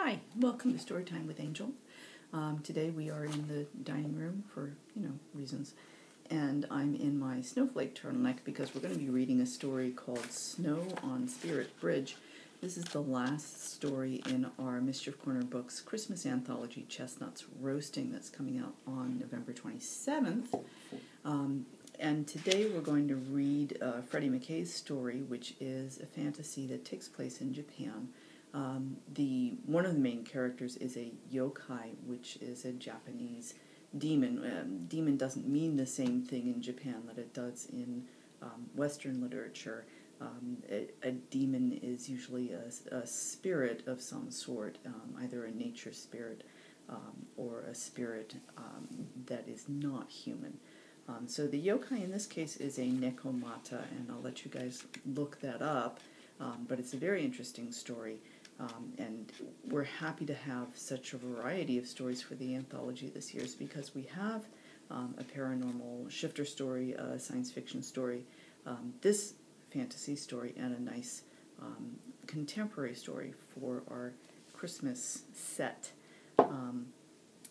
Hi, welcome to Storytime with Angel. Today we are in the dining room for, reasons. And I'm in my snowflake turtleneck because we're going to be reading a story called Snow on Spirit Bridge. This is the last story in our Mischief Corner Books Christmas anthology, Chestnuts Roasting, that's coming out on November 27th. And today we're going to read Freddie McKay's story, which is a fantasy that takes place in Japan. One of the main characters is a yokai, which is a Japanese demon. Demon doesn't mean the same thing in Japan that it does in Western literature. A demon is usually a spirit of some sort, either a nature spirit or a spirit that is not human. So the yokai in this case is a nekomata, and I'll let you guys look that up. But it's a very interesting story. And we're happy to have such a variety of stories for the anthology this year because we have a paranormal shifter story, a science fiction story, this fantasy story, and a nice contemporary story for our Christmas set.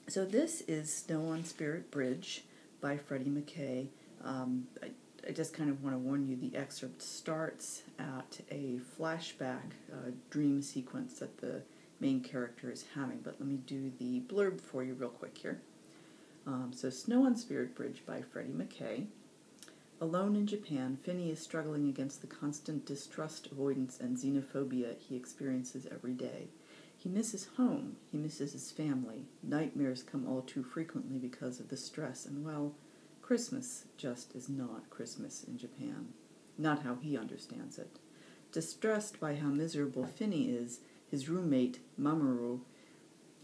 So this is Snow on Spirit Bridge by Freddie McKay. I just kind of want to warn you, the excerpt starts at a flashback dream sequence that the main character is having, but let me do the blurb for you real quick here. So Snow on Spirit Bridge by Freddie McKay. Alone in Japan, Finney is struggling against the constant distrust, avoidance, and xenophobia he experiences every day. He misses home, he misses his family. Nightmares come all too frequently because of the stress, and well, Christmas just is not Christmas in Japan. Not how he understands it. Distressed by how miserable Finney is, his roommate, Mamoru,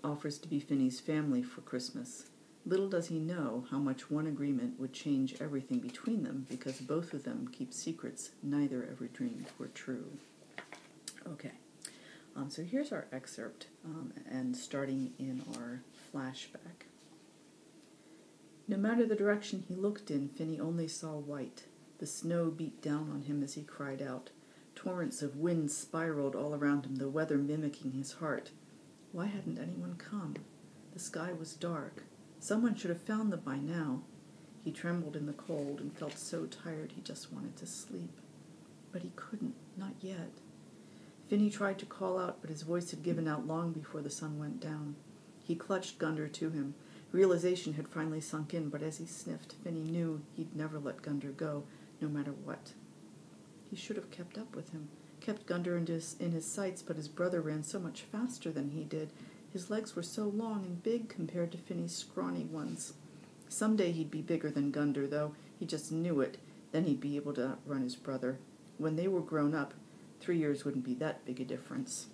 offers to be Finney's family for Christmas. Little does he know how much one agreement would change everything between them, because both of them keep secrets neither ever dreamed were true. Okay, so here's our excerpt, and starting in our flashback. No matter the direction he looked in, Finney only saw white. The snow beat down on him as he cried out. Torrents of wind spiraled all around him, the weather mimicking his heart. Why hadn't anyone come? The sky was dark. Someone should have found them by now. He trembled in the cold and felt so tired he just wanted to sleep. But he couldn't, not yet. Finney tried to call out, but his voice had given out long before the sun went down. He clutched Gunder to him. Realization had finally sunk in, but as he sniffed, Finney knew he'd never let Gunder go, no matter what. He should have kept up with him, kept Gunder in his sights, but his brother ran so much faster than he did. His legs were so long and big compared to Finney's scrawny ones. Someday he'd be bigger than Gunder, though. He just knew it. Then he'd be able to outrun his brother. When they were grown up, 3 years wouldn't be that big a difference.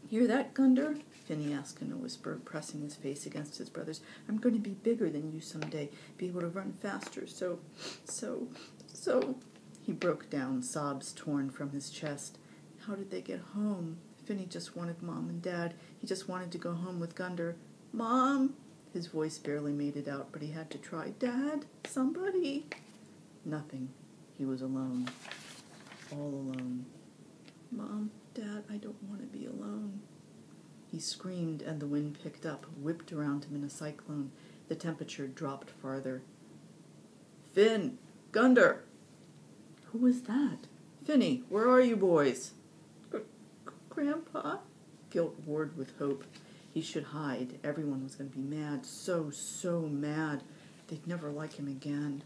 Hear that, Gunder? Finney asked in a whisper, pressing his face against his brother's. I'm going to be bigger than you someday, be able to run faster, so... He broke down, sobs torn from his chest. How did they get home? Finney just wanted Mom and Dad. He just wanted to go home with Gunder. Mom! His voice barely made it out, but he had to try. Dad? Somebody? Nothing. He was alone. All alone. Mom, Dad, I don't want to be alone. He screamed, and the wind picked up, whipped around him in a cyclone. The temperature dropped farther. Finn! Gunder! Who was that? Finney, where are you boys? Grandpa? Guilt warred with hope. He should hide. Everyone was going to be mad. So mad. They'd never like him again.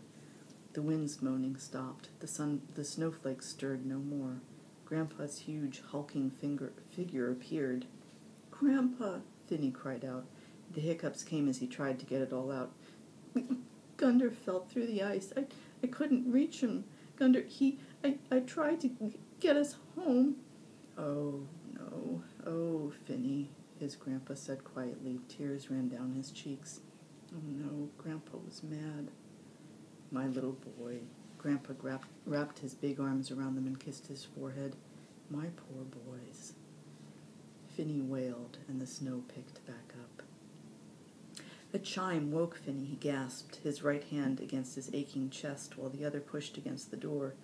The wind's moaning stopped. The snowflakes stirred no more. Grandpa's huge, hulking figure appeared. Grandpa, Finney cried out. The hiccups came as he tried to get it all out. Gunder fell through the ice. I couldn't reach him. Gunder, I tried to get us home. Oh, no. Oh, Finney, his grandpa said quietly. Tears ran down his cheeks. Oh, no, Grandpa was mad. My little boy. Grandpa wrapped his big arms around them and kissed his forehead. My poor boys. Finney wailed, and the snow picked back up. A chime woke Finney. He gasped, his right hand against his aching chest while the other pushed against the door.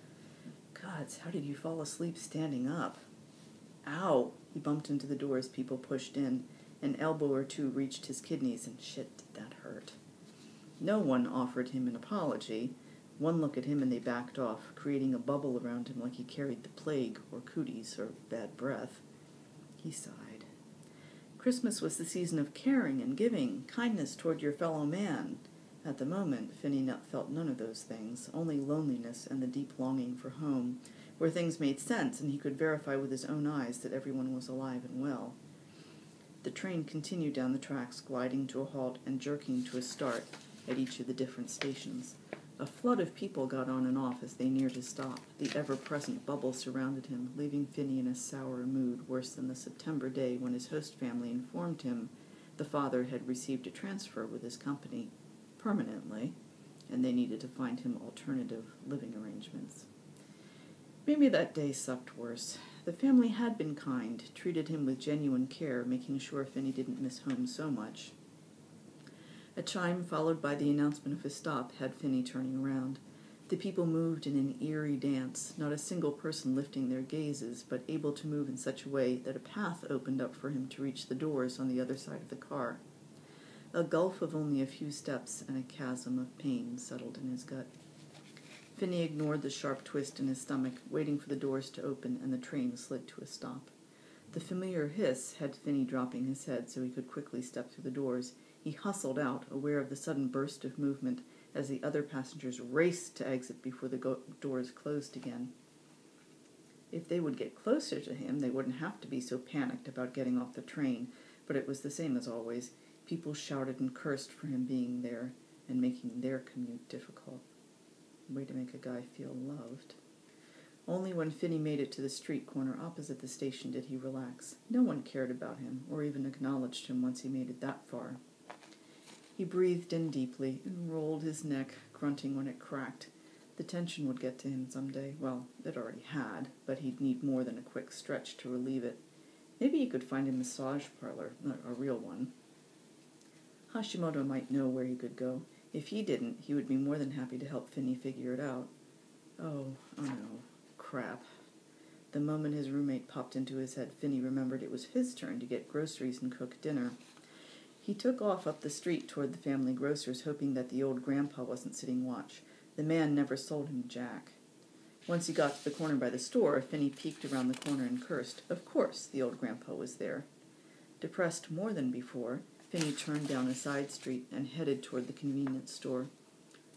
Gods, how did you fall asleep standing up? Ow! He bumped into the door as people pushed in. An elbow or two reached his kidneys, and shit, did that hurt. No one offered him an apology. One look at him and they backed off, creating a bubble around him like he carried the plague, or cooties, or bad breath. He sighed. Christmas was the season of caring and giving, kindness toward your fellow man. At the moment, Finney felt none of those things, only loneliness and the deep longing for home, where things made sense and he could verify with his own eyes that everyone was alive and well. The train continued down the tracks, gliding to a halt and jerking to a start at each of the different stations. A flood of people got on and off as they neared his stop. The ever-present bubble surrounded him, leaving Finney in a sour mood, worse than the September day when his host family informed him the father had received a transfer with his company, permanently, and they needed to find him alternative living arrangements. Maybe that day sucked worse. The family had been kind, treated him with genuine care, making sure Finney didn't miss home so much. A chime followed by the announcement of his stop had Finney turning around. The people moved in an eerie dance, not a single person lifting their gazes, but able to move in such a way that a path opened up for him to reach the doors on the other side of the car. A gulf of only a few steps and a chasm of pain settled in his gut. Finney ignored the sharp twist in his stomach, waiting for the doors to open and the train slid to a stop. The familiar hiss had Finney dropping his head so he could quickly step through the doors. He hustled out, aware of the sudden burst of movement, as the other passengers raced to exit before the doors closed again. If they would get closer to him, they wouldn't have to be so panicked about getting off the train, but it was the same as always. People shouted and cursed for him being there and making their commute difficult. Way to make a guy feel loved. Only when Finney made it to the street corner opposite the station did he relax. No one cared about him, or even acknowledged him once he made it that far. He breathed in deeply and rolled his neck, grunting when it cracked. The tension would get to him someday. Well, it already had, but he'd need more than a quick stretch to relieve it. Maybe he could find a massage parlor, a real one. Hashimoto might know where he could go. If he didn't, he would be more than happy to help Finney figure it out. Oh no, crap. The moment his roommate popped into his head, Finney remembered it was his turn to get groceries and cook dinner. He took off up the street toward the family grocer's, hoping that the old grandpa wasn't sitting watch. The man never sold him jack. Once he got to the corner by the store, Finney peeked around the corner and cursed. Of course, the old grandpa was there. Depressed more than before, Finney turned down a side street and headed toward the convenience store.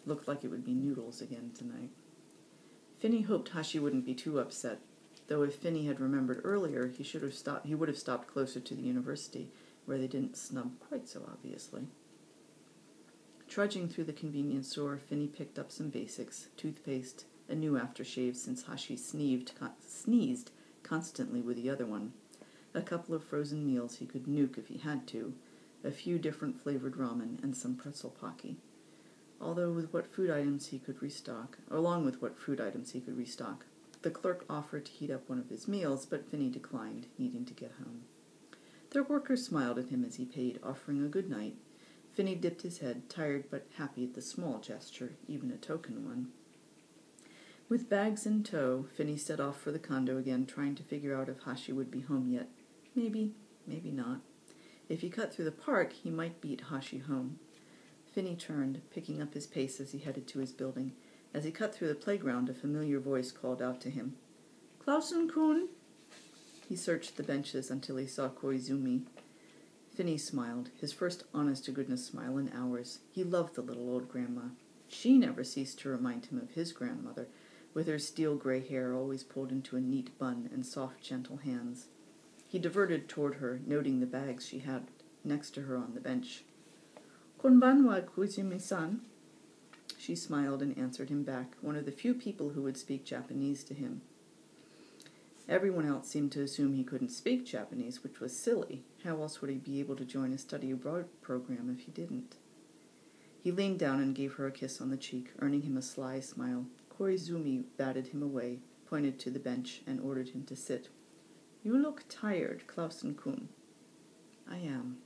Looked like it would be noodles again tonight. Finney hoped Hashi wouldn't be too upset, though if Finney had remembered earlier, he would have stopped closer to the university, where they didn't snub quite so obviously. Trudging through the convenience store, Finney picked up some basics: toothpaste, a new aftershave since Hashi sneezed constantly with the other one, a couple of frozen meals he could nuke if he had to, a few different flavored ramen, and some pretzel pocky. Along with what food items he could restock. The clerk offered to heat up one of his meals, but Finney declined, needing to get home. Their worker smiled at him as he paid, offering a good night. Finney dipped his head, tired but happy at the small gesture, even a token one. With bags in tow, Finney set off for the condo again, trying to figure out if Hashi would be home yet. Maybe, maybe not. If he cut through the park, he might beat Hashi home. Finney turned, picking up his pace as he headed to his building. As he cut through the playground, a familiar voice called out to him. "Clausen-kun!" He searched the benches until he saw Koizumi. Finney smiled, his first honest-to-goodness smile in hours. He loved the little old grandma. She never ceased to remind him of his grandmother, with her steel-gray hair always pulled into a neat bun and soft, gentle hands. He diverted toward her, noting the bags she had next to her on the bench. "Konbanwa, Koizumi-san." She smiled and answered him back, one of the few people who would speak Japanese to him. Everyone else seemed to assume he couldn't speak Japanese, which was silly. How else would he be able to join a study abroad program if he didn't? He leaned down and gave her a kiss on the cheek, earning him a sly smile. Koizumi batted him away, pointed to the bench, and ordered him to sit. "You look tired, Clausen-kun." "I am."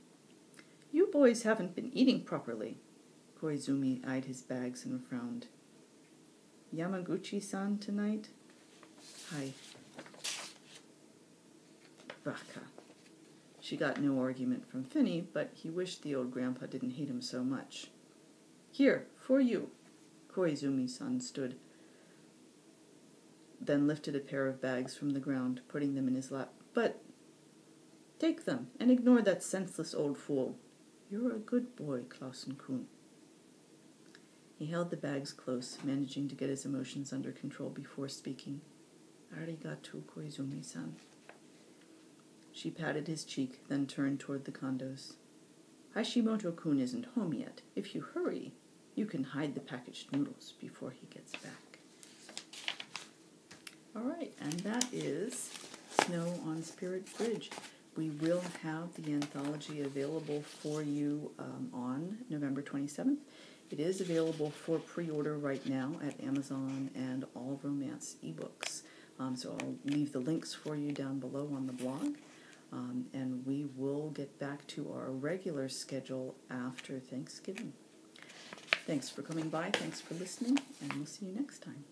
"You boys haven't been eating properly." Koizumi eyed his bags and frowned. "Yamaguchi-san tonight?" "Hi." Baka. She got no argument from Finny, but he wished the old grandpa didn't hate him so much. Here, for you. Koizumi-san stood, then lifted a pair of bags from the ground, putting them in his lap. But take them, and ignore that senseless old fool. You're a good boy, Clausen-kun. He held the bags close, managing to get his emotions under control before speaking. Arigato, Koizumi-san. She patted his cheek, then turned toward the condos. Hashimoto-kun isn't home yet. If you hurry, you can hide the packaged noodles before he gets back. All right, and that is Snow on Spirit Bridge. We will have the anthology available for you on November 27th. It is available for pre-order right now at Amazon and All Romance eBooks. So I'll leave the links for you down below on the blog. And we will get back to our regular schedule after Thanksgiving. Thanks for coming by, thanks for listening, and we'll see you next time.